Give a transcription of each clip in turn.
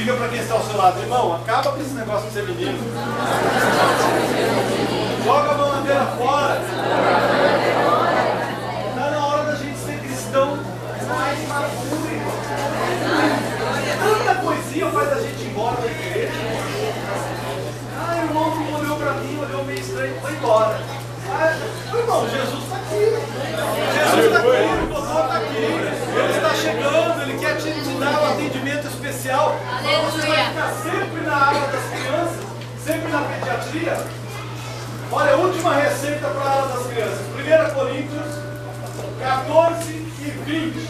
Diga para quem está ao seu lado, irmão, acaba com esse negócio de ser menino. Joga a bandeira fora. Está na hora da gente ser cristão mais maduro. Tanta coisinha faz a gente ir embora da igreja. Ah, o irmão não olhou para mim, olhou meio estranho, foi embora. Ah, irmão, Jesus está aqui. Jesus está aqui, o doutor está aqui. Ele está chegando, ele quer te dar um atendimento especial. Você vai ficar sempre na área das crianças, sempre na pediatria. Olha, a última receita para a área das crianças. 1 Coríntios 14 e 20.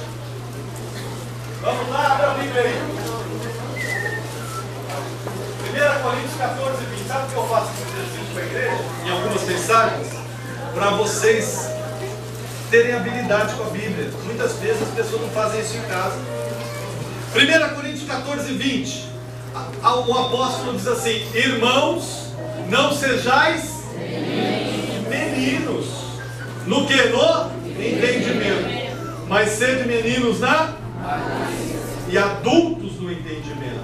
Vamos lá, abre a Bíblia aí. 1 Coríntios 14 e 20. Sabe o que eu faço esse exercício para a igreja? Em algumas mensagens? Para vocês terem habilidade com a Bíblia. Muitas vezes as pessoas não fazem isso em casa. 1 Coríntios 14 e 20. O apóstolo diz assim: irmãos, não sejais meninos no que? No entendimento, mas sede meninos na e adultos no entendimento.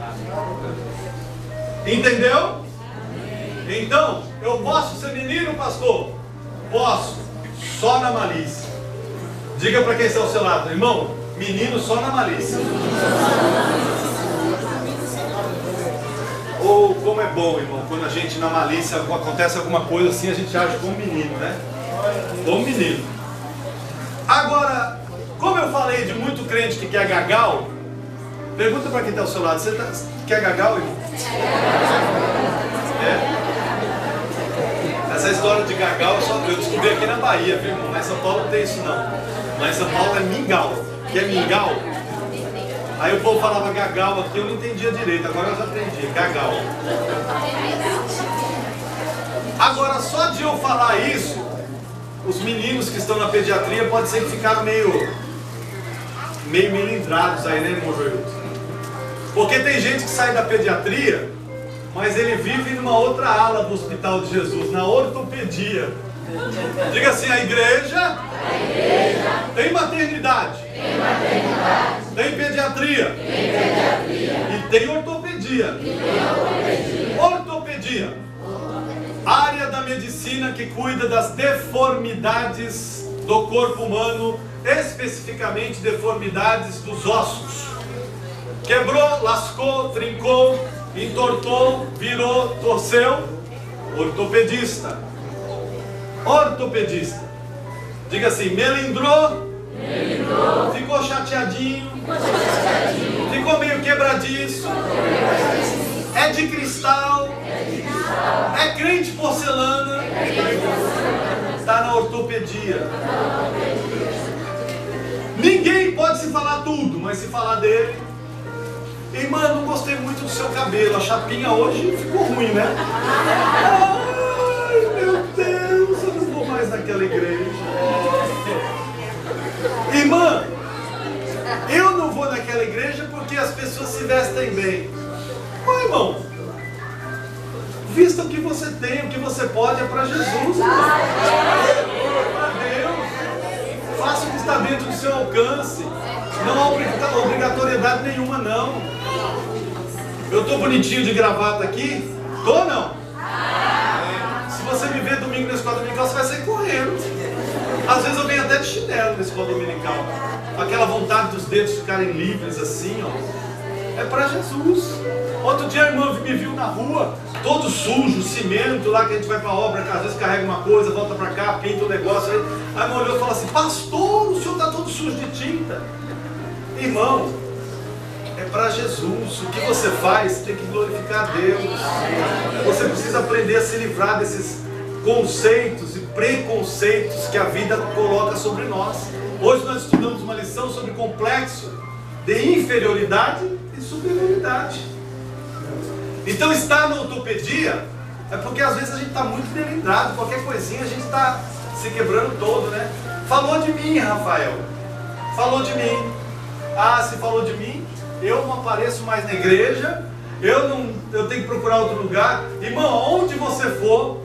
Entendeu? Então, eu posso ser menino, pastor? Posso, só na malícia. Diga para quem está ao seu lado, irmão, menino só na malícia. Ou como é bom, irmão, quando a gente na malícia acontece alguma coisa assim, a gente age como menino, né? Como menino. Agora, como eu falei de muito crente que quer gagal, pergunta para quem está ao seu lado, você quer gagal, irmão? É? Essa história de gagal eu descobri aqui na Bahia, viu, irmão? Lá em São Paulo não tem isso não. Lá em São Paulo é mingau. Que é mingau? Aí o povo falava gagal aqui, eu não entendia direito, agora eu já aprendi, gagal. Agora, só de eu falar isso, os meninos que estão na pediatria pode ser que ficaram meio melindrados aí, né, irmão Joilton? Porque tem gente que sai da pediatria, mas ele vive numa outra ala do Hospital de Jesus, na ortopedia. Diga assim, a igreja tem maternidade, tem pediatria, e tem ortopedia. Ortopedia, área da medicina que cuida das deformidades do corpo humano, especificamente deformidades dos ossos. Quebrou, lascou, trincou, entortou, virou, torceu. Ortopedista. Ortopedista. Diga assim, melindrou, ficou chateadinho, ficou meio quebradiço, é de cristal, é crente porcelana, está na ortopedia. Ninguém pode se falar tudo, mas se falar dele, irmã, não gostei muito do seu cabelo, a chapinha hoje ficou ruim, né? Ai, meu Deus, eu não vou mais naquela igreja. Irmã, eu não vou naquela igreja porque as pessoas se vestem bem. Mas, irmão, vista o que você tem, o que você pode, é para Jesus. É para Deus. Faça o que está dentro do seu alcance. Não há obrigatoriedade nenhuma, não. Eu estou bonitinho de gravata aqui? Tô não? Se você me ver domingo na escola dominical, você vai sair correndo. Às vezes eu venho até de chinelo na escola dominical. Aquela vontade dos dedos ficarem livres assim, ó. É para Jesus. Outro dia a irmã me viu na rua, todo sujo, cimento, lá que a gente vai para a obra, que às vezes carrega uma coisa, volta para cá, pinta o negócio. Aí a irmã olhou e falou assim: pastor, o senhor está todo sujo de tinta. Irmão, é para Jesus. O que você faz tem que glorificar a Deus. Você precisa aprender a se livrar desses conceitos e preconceitos que a vida coloca sobre nós. Hoje nós estudamos uma lição sobre complexo de inferioridade e superioridade. Então estar na ortopedia é porque às vezes a gente está muito melindrado, qualquer coisinha a gente está se quebrando todo, né? Falou de mim, Rafael. Falou de mim. Ah, se falou de mim, eu não apareço mais na igreja, eu tenho que procurar outro lugar. Irmão, onde você for,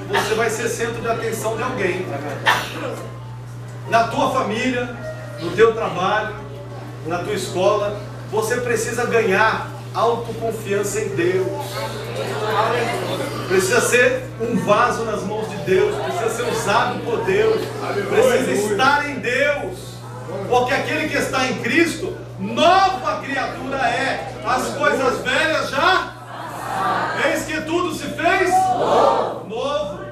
você vai ser centro de atenção de alguém. Na tua família, no teu trabalho, na tua escola, você precisa ganhar autoconfiança em Deus. Precisa ser um vaso nas mãos de Deus. Precisa ser usado por Deus. Precisa estar em Deus. Porque aquele que está em Cristo, nova criatura é. As coisas velhas já, eis que tudo se fez novo.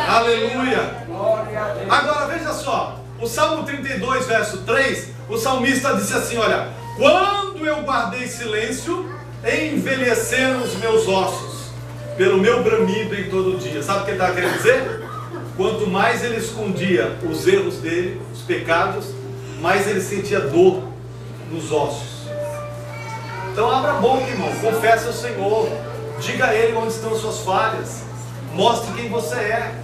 Aleluia. Agora veja só, o Salmo 32, verso 3, o salmista disse assim, olha: quando eu guardei silêncio, envelheceram os meus ossos, pelo meu bramido em todo dia. Sabe o que ele estava querendo dizer? Quanto mais ele escondia os erros dele, os pecados, mais ele sentia dor nos ossos. Então abra a boca, irmão, confesse ao Senhor, diga a Ele onde estão suas falhas, mostre quem você é.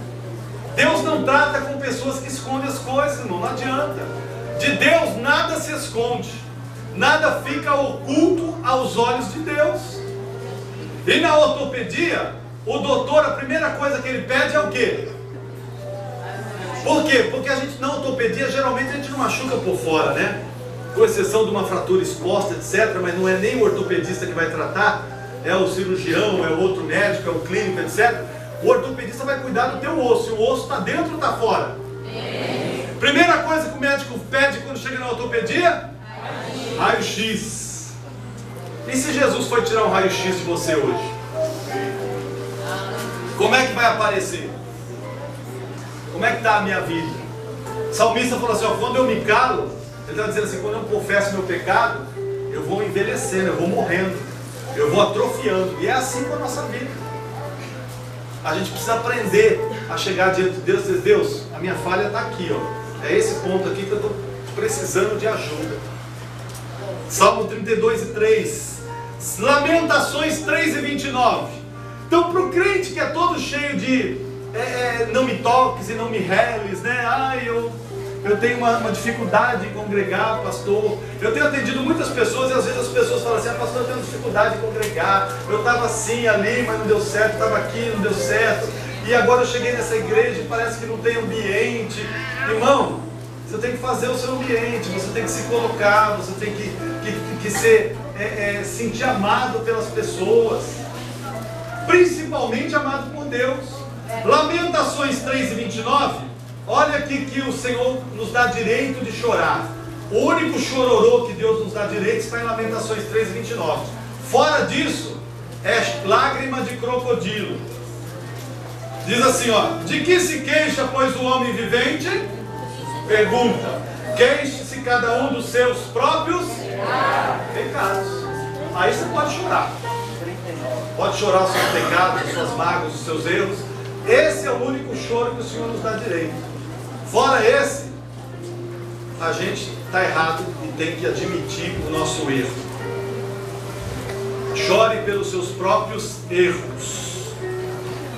Deus não trata com pessoas que escondem as coisas, irmão, não adianta. De Deus nada se esconde, nada fica oculto aos olhos de Deus. E na ortopedia, o doutor, a primeira coisa que ele pede é o quê? Por quê? Porque a gente na ortopedia, geralmente a gente não machuca por fora, né? Com exceção de uma fratura exposta, etc. Mas não é nem o ortopedista que vai tratar, é o cirurgião, é o outro médico, é o clínico, etc. O ortopedista vai cuidar do teu osso. E o osso está dentro ou está fora? Primeira coisa que o médico pede quando chega na ortopedia? Raio-X. E se Jesus for tirar um raio-X de você hoje? Como é que vai aparecer? Como é que está a minha vida? O salmista falou assim, ó, quando eu me calo, ele está dizendo assim, quando eu confesso meu pecado, eu vou envelhecendo, eu vou morrendo, eu vou atrofiando. E é assim com a nossa vida. A gente precisa aprender a chegar diante de Deus e dizer, Deus, a minha falha está aqui, ó. É esse ponto aqui que eu estou precisando de ajuda. Salmo 32 e 3. Lamentações 3 e 29. Então para o crente que é todo cheio de não me toques e não me reles, né? Eu tenho uma dificuldade em congregar, pastor. Eu tenho atendido muitas pessoas e às vezes as pessoas falam assim, pastor, eu tenho dificuldade de congregar. Eu estava assim ali, mas não deu certo, estava aqui, não deu certo. E agora eu cheguei nessa igreja e parece que não tem ambiente. Irmão, você tem que fazer o seu ambiente, você tem que se colocar, você tem que ser, sentir amado pelas pessoas. Principalmente amado por Deus. Lamentações 3 e 29. Olha aqui que o Senhor nos dá direito de chorar. O único chororô que Deus nos dá direito está em Lamentações 3 e 29. Fora disso, é lágrima de crocodilo. Diz assim, ó: de que se queixa, pois, o homem vivente? Pergunta: queixe-se cada um dos seus próprios pecados. Aí você pode chorar. Pode chorar os seus pecados, as suas mágoas, os seus erros. Esse é o único choro que o Senhor nos dá direito. Fora esse, a gente está errado e tem que admitir o nosso erro. Chore pelos seus próprios erros.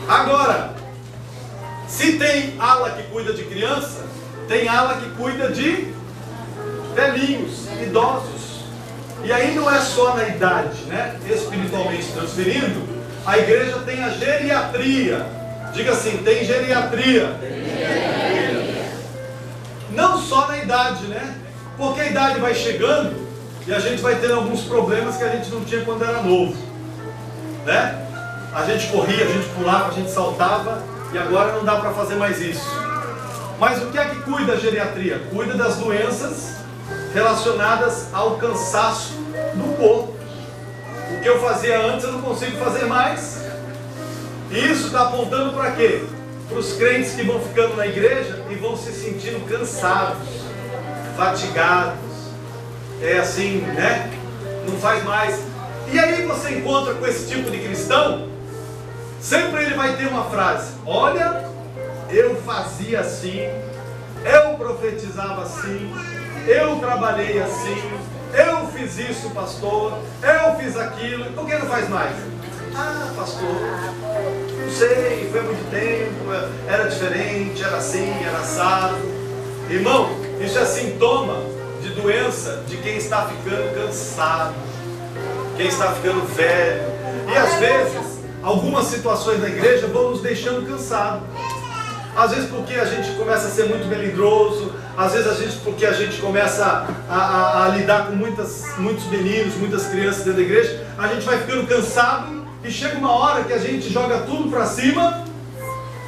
Agora, se tem ala que cuida de criança, tem ala que cuida de velhinhos, idosos. E aí não é só na idade, né? Espiritualmente transferindo, a igreja tem a geriatria. Diga assim, tem geriatria. Não só na idade, né? Porque a idade vai chegando e a gente vai tendo alguns problemas que a gente não tinha quando era novo, né? A gente corria, a gente pulava, a gente saltava e agora não dá para fazer mais isso. Mas o que é que cuida a geriatria? Cuida das doenças relacionadas ao cansaço do corpo. O que eu fazia antes eu não consigo fazer mais. E isso está apontando para quê? Para os crentes que vão ficando na igreja e vão se sentindo cansados, fatigados. É assim, né? Não faz mais. E aí você encontra com esse tipo de cristão, sempre ele vai ter uma frase: olha, eu fazia assim, eu profetizava assim, eu trabalhei assim, eu fiz isso, pastor, eu fiz aquilo. Por que não faz mais? Ah, pastor, não sei, foi muito tempo, era diferente, era assim, era assado. Irmão, isso é sintoma de doença de quem está ficando cansado, quem está ficando velho. E às vezes, algumas situações na igreja vão nos deixando cansados. às vezes porque a gente começa a ser muito melindroso, às vezes porque a gente começa a lidar com muitos meninos, muitas crianças dentro da igreja, a gente vai ficando cansado e chega uma hora que a gente joga tudo para cima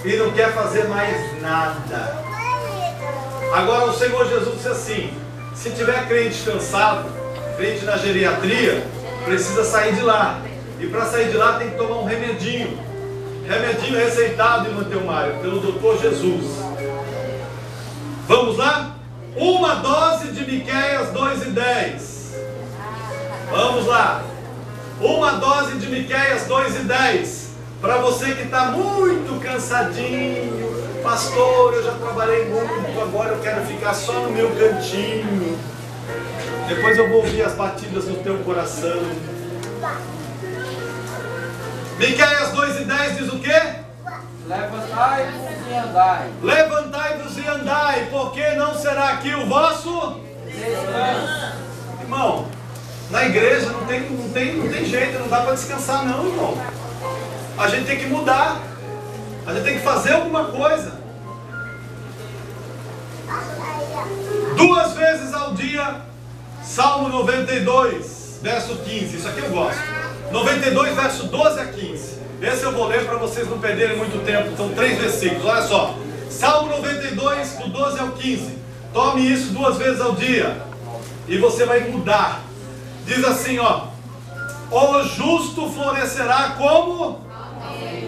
e não quer fazer mais nada. Agora o Senhor Jesus disse assim: se tiver crente cansado, crente na geriatria, precisa sair de lá. E para sair de lá tem que tomar um remedinho. Remedinho receitado, irmã Telmário, pelo doutor Jesus. Vamos lá? Uma dose de Miqueias 2:10. Vamos lá. Uma dose de Miqueias 2:10. Para você que está muito cansadinho. Pastor, eu já trabalhei muito, agora eu quero ficar só no meu cantinho. Depois eu vou ouvir as batidas do teu coração. Miqueias 2:10 diz o quê? Levantai-vos e andai. Levantai-vos e andai, porque não será aqui o vosso descanso. Irmão, na igreja não tem jeito, não dá para descansar não, irmão. A gente tem que mudar. A gente tem que fazer alguma coisa. 2 vezes ao dia, Salmo 92, verso 15. Isso aqui eu gosto. 92, verso 12 a 15. Esse eu vou ler para vocês não perderem muito tempo. São 3 versículos, olha só. Salmo 92, do 12 ao 15. Tome isso 2 vezes ao dia e você vai mudar. Diz assim, ó: o justo florescerá como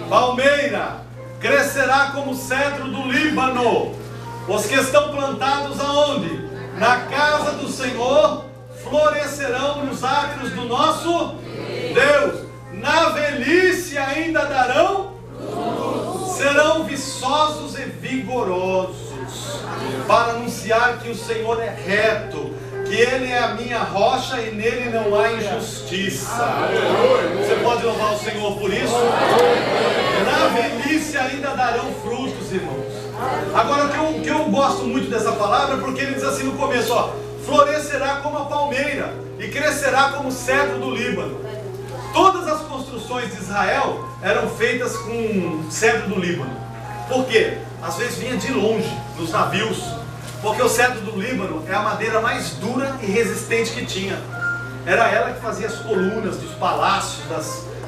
palmeira, crescerá como cedro do Líbano. Os que estão plantados aonde? Na casa do Senhor, florescerão nos átrios do nosso Deus. Na velhice ainda darão, serão viçosos e vigorosos, para anunciar que o Senhor é reto, que Ele é a minha rocha e nele não há injustiça. Você pode louvar o Senhor por isso? Na velhice ainda darão frutos, irmãos. Agora o que eu gosto muito dessa palavra, porque ele diz assim no começo, ó: florescerá como a palmeira e crescerá como o cedro do Líbano. Todas as construções de Israel eram feitas com cedro do Líbano. Por quê? Às vezes vinha de longe, nos navios, porque o cedro do Líbano é a madeira mais dura e resistente que tinha. Era ela que fazia as colunas dos palácios,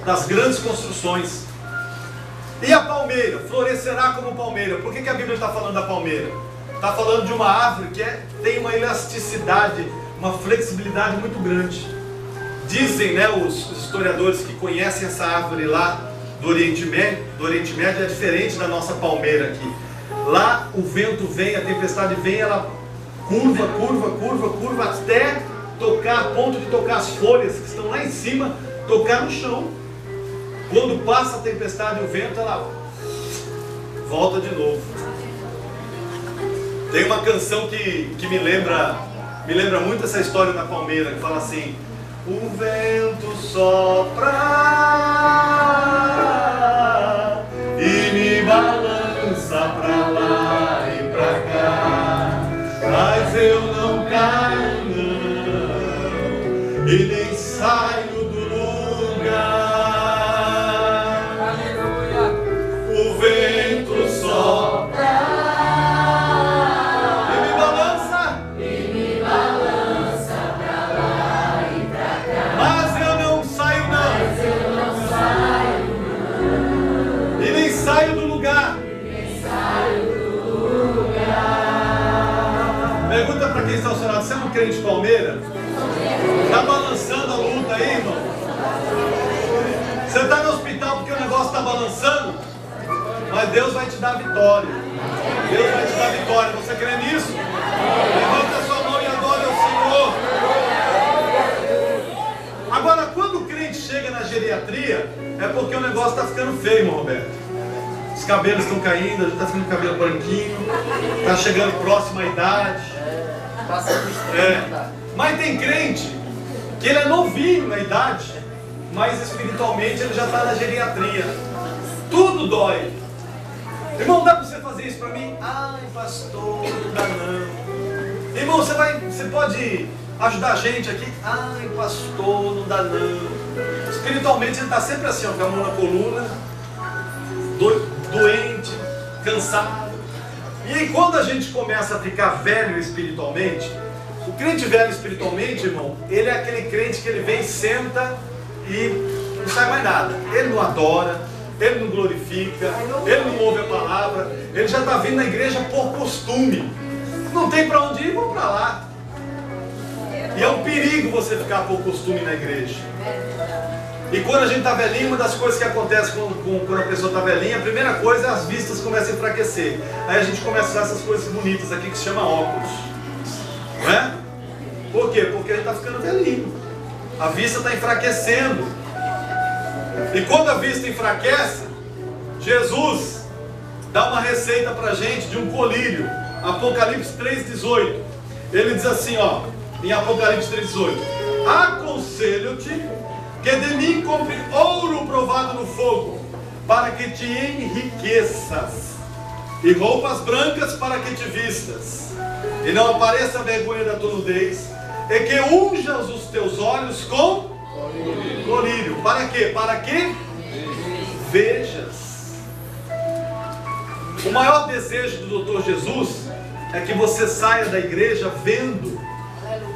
das grandes construções. E a palmeira? Florescerá como palmeira. Por que a Bíblia está falando da palmeira? Está falando de uma árvore que tem uma elasticidade, uma flexibilidade muito grande. Dizem, né, os historiadores que conhecem essa árvore lá do Oriente Médio, é diferente da nossa palmeira aqui. Lá o vento vem, a tempestade vem, ela curva até tocar, a ponto de tocar as folhas que estão lá em cima, tocar no chão. Quando passa a tempestade e o vento, ela volta de novo. Tem uma canção que me lembra muito essa história da palmeira, que fala assim: o vento sopra e me balança pra lá e pra cá, mas eu não caio não, e nem saio do lugar. O vento sopra e me balança pra lá e pra cá, mas eu não saio não, e nem saio do lugar. Pergunta para quem está ao seu lado: você é um crente palmeira? Está balançando a luta aí, irmão? Você está no hospital porque o negócio está balançando? Mas Deus vai te dar vitória. Deus vai te dar vitória. Você crê nisso? Levanta a sua mão e adore ao Senhor. Agora, quando o crente chega na geriatria, é porque o negócio está ficando feio, irmão Roberto. Os cabelos estão caindo, a gente está ficando com o cabelo branquinho, está chegando próximo à idade. Mas tem crente que ele é novinho na idade, mas espiritualmente ele já está na geriatria. Tudo dói. Irmão, dá para você fazer isso para mim? Ai, pastor, não dá não. Irmão, você pode ajudar a gente aqui? Ai, pastor, não dá não. Espiritualmente ele está sempre assim, ó, com a mão na coluna, doente, cansado. E aí, quando a gente começa a ficar velho espiritualmente, o crente velho espiritualmente, irmão, ele é aquele crente que ele vem, senta e não sai mais nada. Ele não adora, ele não glorifica, ele não ouve a palavra, ele já está vindo na igreja por costume. Não tem para onde ir, vamos para lá. E é um perigo você ficar por costume na igreja. E quando a gente está velhinho, uma das coisas que acontece quando a pessoa está velhinha, a primeira coisa é as vistas começam a enfraquecer. Aí a gente começa a usar essas coisas bonitas aqui que se chama óculos. Não é? Por quê? Porque a gente está ficando velhinho. A vista está enfraquecendo. E quando a vista enfraquece, Jesus dá uma receita para a gente de um colírio. Apocalipse 3,18. Ele diz assim, ó, em Apocalipse 3,18: aconselho-te que de mim compre ouro provado no fogo, para que te enriqueças, e roupas brancas para que te vistas, e não apareça a vergonha da tua nudez, e que unjas os teus olhos com colírio. Para quê? Para que vejas. O maior desejo do Doutor Jesus é que você saia da igreja vendo.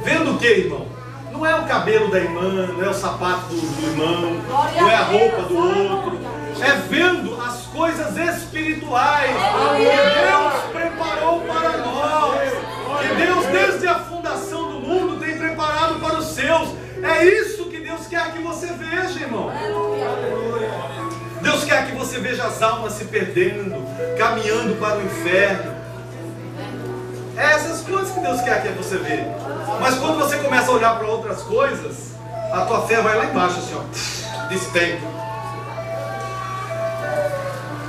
Vendo o que, irmão? Não é o cabelo da irmã, não é o sapato do irmão, não é a roupa do outro. É vendo as coisas espirituais que Deus preparou para nós. Que Deus, desde a fundação do mundo, tem preparado para os seus. É isso que Deus quer que você veja, irmão. Deus quer que você veja as almas se perdendo, caminhando para o inferno. É essas coisas que Deus quer que você veja. Mas quando você começa a olhar para outras coisas, a tua fé vai lá embaixo, assim, ó, despenca.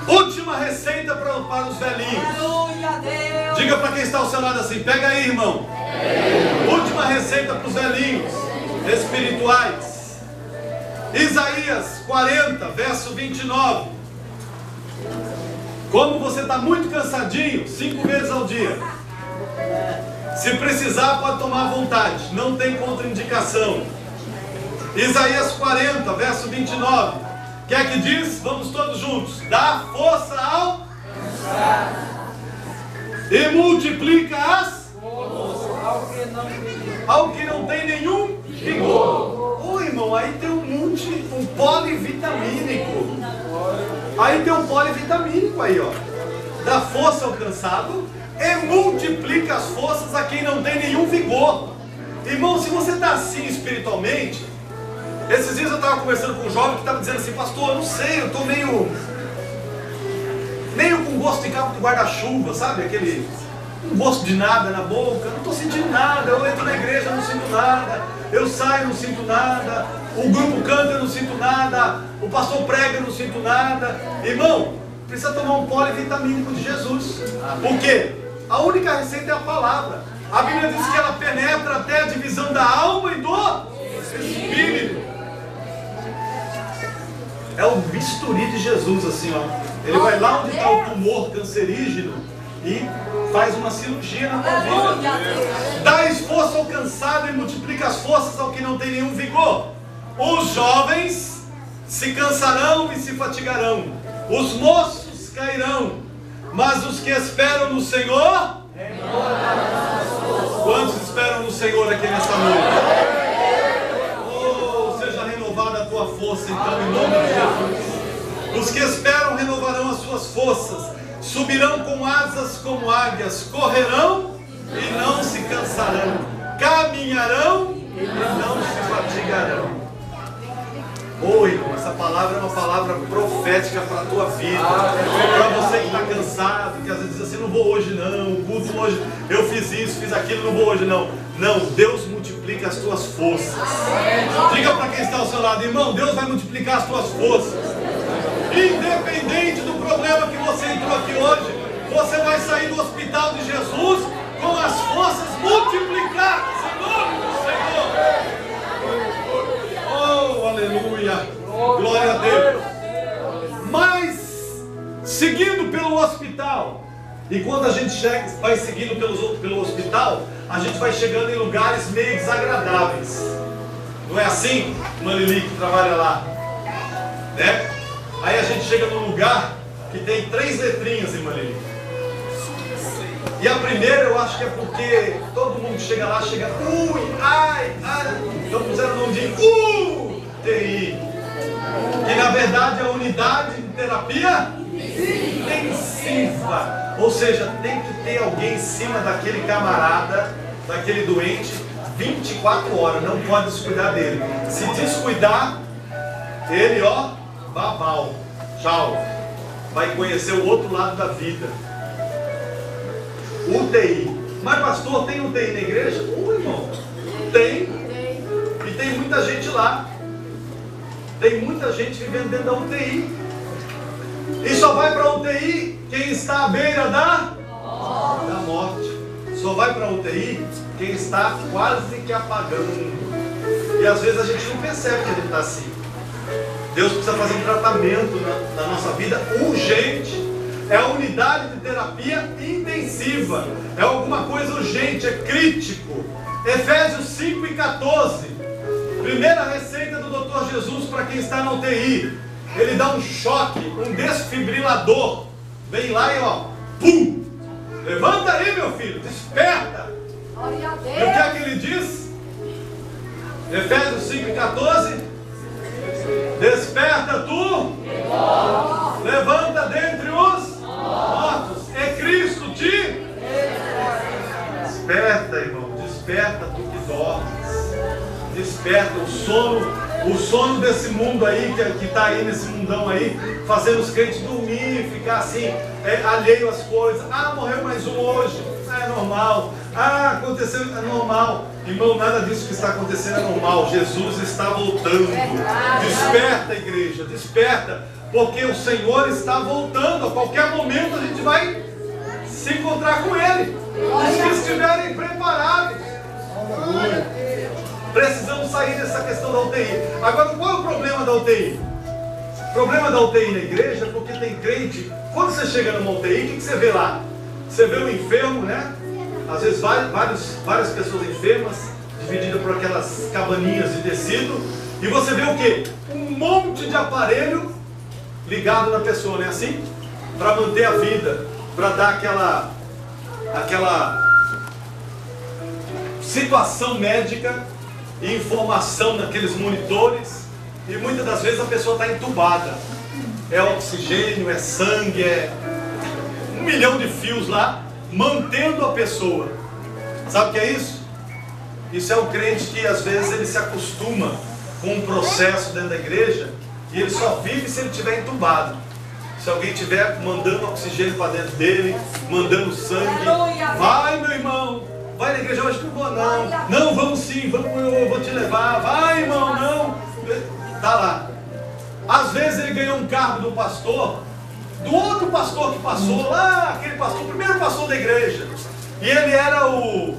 Última receita para os velhinhos. Diga para quem está ao seu lado assim: pega aí, irmão. Última receita para os velhinhos espirituais. Isaías 40, verso 29. Como você está muito cansadinho, 5 vezes ao dia. Se precisar, pode tomar à vontade, não tem contraindicação. Isaías 40, verso 29. O que é que diz? Vamos todos juntos. Dá força e multiplica ao que não tem nenhum vigor. Ô irmão, aí tem um polivitamínico. Aí tem um polivitamínico aí, ó. Dá força ao cansado e multiplica as forças a quem não tem nenhum vigor. Irmão, se você está assim espiritualmente, esses dias eu estava conversando com um jovem que estava dizendo assim: pastor, eu não sei, eu estou meio com gosto de cabo de guarda-chuva, sabe? Aquele gosto de nada na boca, não estou sentindo nada. Eu entro na igreja, não sinto nada. Eu saio, não sinto nada. O grupo canta, eu não sinto nada. O pastor prega, eu não sinto nada. Irmão, precisa tomar um polivitamínico de Jesus. Por quê? A única receita é a palavra. A Bíblia diz que ela penetra até a divisão da alma e do espírito. É o bisturi de Jesus, assim, ó. Ele vai lá onde está o tumor cancerígeno e faz uma cirurgia na tua vida. Dá esforço ao cansado e multiplica as forças ao que não tem nenhum vigor. Os jovens se cansarão e se fatigarão. Os moços cairão. Mas os que esperam no Senhor, quantos esperam no Senhor aqui nessa noite? Oh, seja renovada a tua força, então, em nome de Jesus. Os que esperam renovarão as suas forças, subirão com asas como águias, correrão e não se cansarão, caminharão e não se fatigarão. Ô irmão, essa palavra é uma palavra profética para a tua vida. Para você que está cansado, que às vezes diz assim: não vou hoje não, o culto hoje, eu fiz isso, fiz aquilo, não vou hoje não. Não, Deus multiplica as tuas forças. Diga para quem está ao seu lado: irmão, Deus vai multiplicar as tuas forças. Independente do problema que você entrou aqui hoje, você vai sair do hospital de Jesus com as forças multiplicadas em nome do Senhor. Oh, aleluia, glória a Deus. Mas, seguindo pelo hospital, e quando a gente vai seguindo pelo hospital, a gente vai chegando em lugares meio desagradáveis. Não é assim? Uma Lili que trabalha lá, né? Aí a gente chega num lugar que tem 3 letrinhas, irmã Lili. E a primeira eu acho que é porque todo mundo chega lá, chega, ui, ai, então puseram o nome de UTI, que na verdade é a unidade de terapia intensiva. Ou seja, tem que ter alguém em cima daquele camarada, daquele doente, 24 horas, não pode descuidar dele. Se descuidar, ele, ó, babau, tchau, vai conhecer o outro lado da vida. UTI. Mas pastor, tem UTI na igreja? Irmão, tem. E tem muita gente lá. Tem muita gente vivendo dentro da UTI. E só vai para a UTI quem está à beira da morte. Só vai para a UTI quem está quase que apagando. E às vezes a gente não percebe que a gente está assim. Deus precisa fazer um tratamento na nossa vida urgente. É a unidade de terapia intensiva. É alguma coisa urgente, é crítico. Efésios 5:14. Primeira receita do Dr. Jesus para quem está na UTI. Ele dá um choque, um desfibrilador. Vem lá e ó, pum! Levanta aí, meu filho, desperta! E o que é que ele diz? Efésios 5:14. Desperta tu, levanta dentre os mortos, é Cristo te desperta, irmão, desperta tu que dormes, desperta o sono desse mundo aí, que está aí nesse mundão aí, fazendo os crentes dormir, ficar assim, alheio às coisas. Morreu mais um hoje, é normal. Aconteceu, é normal. Irmão, nada disso que está acontecendo é normal. Jesus está voltando. Desperta, igreja, desperta, porque o Senhor está voltando. A qualquer momento a gente vai se encontrar com Ele. Os que estiverem preparados. Precisamos sair dessa questão da UTI. Agora, qual é o problema da UTI? O problema da UTI na igreja é porque tem crente. Quando você chega numa UTI, o que você vê lá? Você vê um enfermo, né? Às vezes várias pessoas enfermas, divididas por aquelas cabaninhas de tecido. E você vê o quê? Um monte de aparelho ligado na pessoa, não é assim? Para manter a vida, para dar aquela situação médica e informação naqueles monitores. E muitas das vezes a pessoa está entubada. É oxigênio, é sangue, é 1 milhão de fios lá, mantendo a pessoa. Sabe o que é isso? Isso é o crente que às vezes ele se acostuma com um processo dentro da igreja e ele só vive se ele estiver entubado. Se alguém estiver mandando oxigênio para dentro dele, mandando sangue, vai, meu irmão, vai na igreja hoje, não vou não. Não, vamos sim, vamos, eu vou te levar. Vai, irmão, não. Tá lá. Às vezes ele ganhou um cargo do pastor, do outro pastor que passou lá, aquele pastor, o primeiro pastor da igreja. E ele era o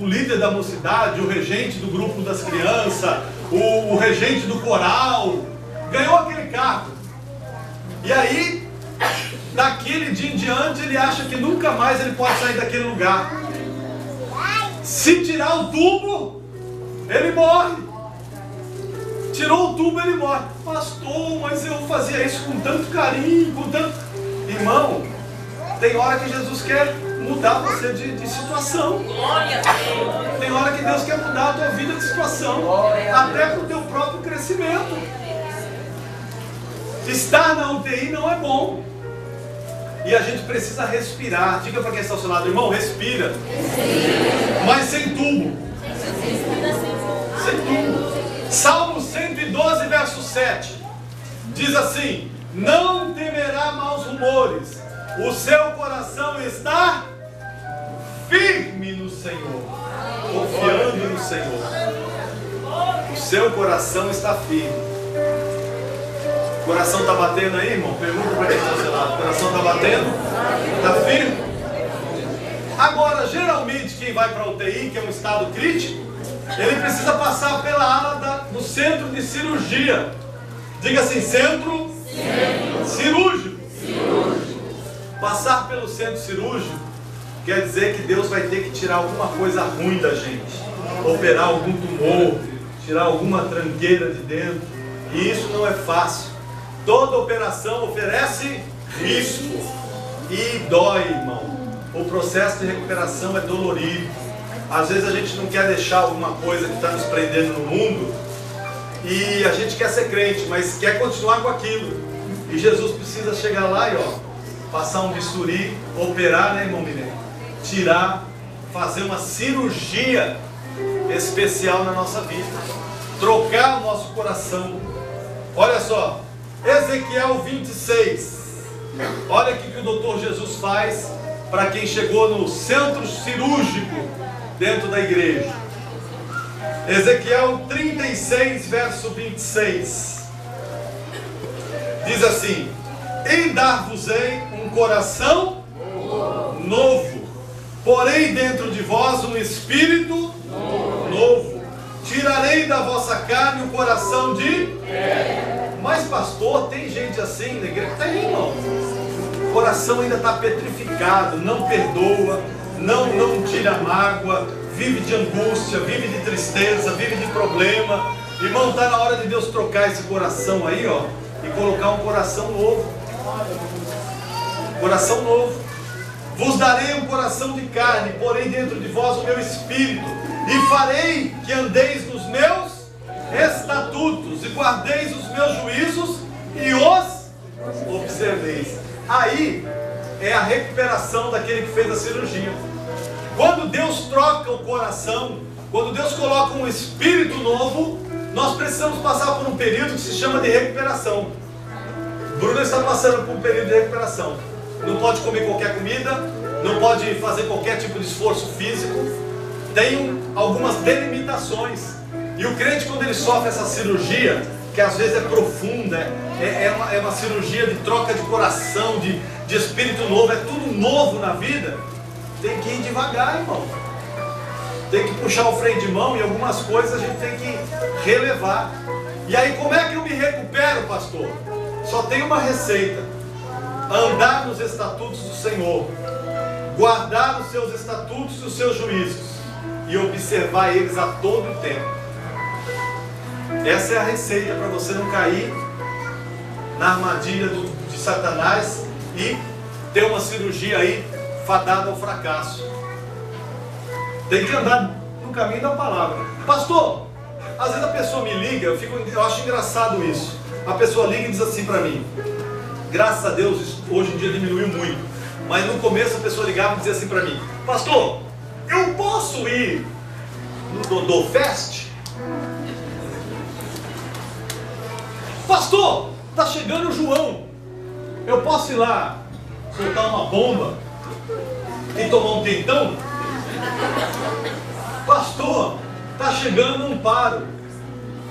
líder da mocidade, o regente do grupo das crianças, o regente do coral. Ganhou aquele cargo. E aí, daquele dia em diante, ele acha que nunca mais ele pode sair daquele lugar. Se tirar o tubo, ele morre. Tirou o tubo, ele morre. Pastor, mas eu fazia isso com tanto carinho, com tanto... Irmão, tem hora que Jesus quer mudar você de situação. Tem hora que Deus quer mudar a tua vida de situação, até para o teu próprio crescimento. Estar na UTI não é bom. E a gente precisa respirar. Diga para quem está ao seu lado, irmão, respira. Mas sem tubo. Sem tubo. Salmo 112, verso 7. Diz assim: não temerá maus rumores. O seu coração está firme no Senhor. Confiando no Senhor. O seu coração está firme. O coração está batendo aí, irmão? Pergunta para quem está ao seu lado. O coração está batendo? Está firme? Agora, geralmente, quem vai para a UTI, que é um estado crítico, ele precisa passar pela ala do centro de cirurgia. Diga assim, centro cirúrgico. Passar pelo centro cirúrgico quer dizer que Deus vai ter que tirar alguma coisa ruim da gente. Operar algum tumor, tirar alguma tranqueira de dentro. E isso não é fácil. Toda operação oferece risco. E dói, irmão. o processo de recuperação é dolorido. Às vezes a gente não quer deixar alguma coisa que está nos prendendo no mundo e a gente quer ser crente, mas quer continuar com aquilo. E Jesus precisa chegar lá e passar um bisturi, operar, né, irmão Mineiro? Tirar, fazer uma cirurgia especial na nossa vida, trocar o nosso coração. Olha só, Ezequiel 26. Olha o que o doutor Jesus faz para quem chegou no centro cirúrgico dentro da igreja. Ezequiel 36, verso 26. Diz assim: e dar-vos-ei um coração novo, porém dentro de vós um espírito novo. Tirarei da vossa carne o coração de... Mas pastor, tem gente assim na igreja? Tem, irmão. O coração ainda está petrificado, não perdoa, não tira mágoa, vive de angústia, vive de tristeza, vive de problema. Irmão, está na hora de Deus trocar esse coração aí, e colocar um coração novo. Coração novo. Vos darei um coração de carne, porém dentro de vós o meu espírito, e farei que andeis nos meus estatutos, e guardeis os meus juízos, e os observeis. Aí é a recuperação daquele que fez a cirurgia. Quando Deus troca o coração, quando Deus coloca um espírito novo, nós precisamos passar por um período que se chama de recuperação. Bruno está passando por um período de recuperação. Não pode comer qualquer comida, não pode fazer qualquer tipo de esforço físico. Tem algumas delimitações. E o crente, quando ele sofre essa cirurgia, que às vezes é profunda, é uma cirurgia de troca de coração, de espírito novo, é tudo novo na vida, tem que ir devagar, irmão. Tem que puxar o freio de mão, e algumas coisas a gente tem que relevar. E aí, como é que eu me recupero, pastor? Só tem uma receita: andar nos estatutos do Senhor, guardar os seus estatutos e os seus juízos, e observar eles a todo tempo. Essa é a receita para você não cair na armadilha de Satanás e ter uma cirurgia aí fadada ao fracasso. Tem que andar no caminho da palavra. Pastor, às vezes a pessoa me liga, eu acho engraçado isso. A pessoa liga e diz assim para mim, graças a Deus hoje em dia diminuiu muito, mas no começo a pessoa ligava e dizia assim para mim: pastor, eu posso ir no Dodô Fest? Pastor, tá chegando o João, eu posso ir lá soltar uma bomba e tomar um tentão? Pastor, tá chegando um Amparo,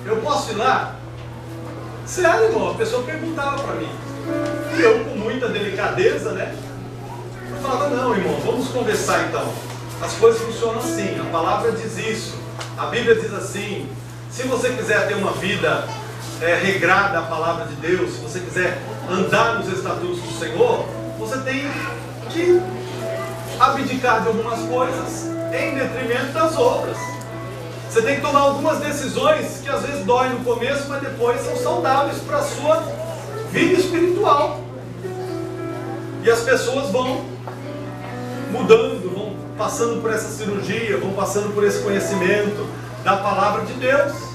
eu posso ir lá? Sério, irmão, a pessoa perguntava para mim. E eu, com muita delicadeza, né? Eu falava: não, irmão, vamos conversar então. As coisas funcionam assim, a palavra diz isso, a Bíblia diz assim. Se você quiser ter uma vida regrada à palavra de Deus, se você quiser andar nos estatutos do Senhor, você tem que abdicar de algumas coisas em detrimento das outras. Você tem que tomar algumas decisões que às vezes doem no começo, mas depois são saudáveis para a sua vida espiritual. E as pessoas vão mudando, vão passando por essa cirurgia, vão passando por esse conhecimento da palavra de Deus.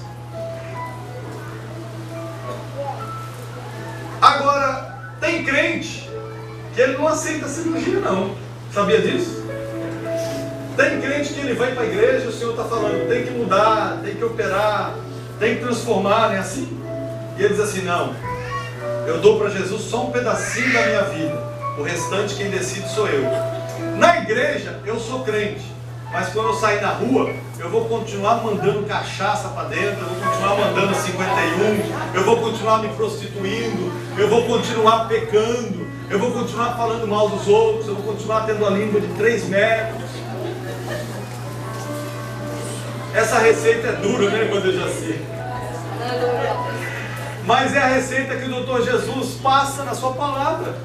Agora, tem crente que ele não aceita a cirurgia, não. Sabia disso? Tem crente que ele vai para a igreja e o Senhor está falando: tem que mudar, tem que operar, tem que transformar, não é assim? E ele diz assim: não, eu dou para Jesus só um pedacinho da minha vida, o restante quem decide sou eu. Na igreja eu sou crente, mas quando eu sair na rua, eu vou continuar mandando cachaça para dentro, eu vou continuar mandando 51, eu vou continuar me prostituindo, eu vou continuar pecando, eu vou continuar falando mal dos outros, eu vou continuar tendo a língua de 3 metros. Essa receita é dura, né, quando eu já sei. Mas é a receita que o Doutor Jesus passa na sua palavra.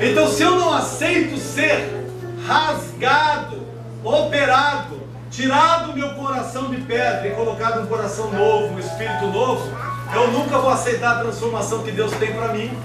Então, se eu não aceito ser rasgado, operado, tirado o meu coração de pedra e colocado um coração novo, um espírito novo, eu nunca vou aceitar a transformação que Deus tem para mim.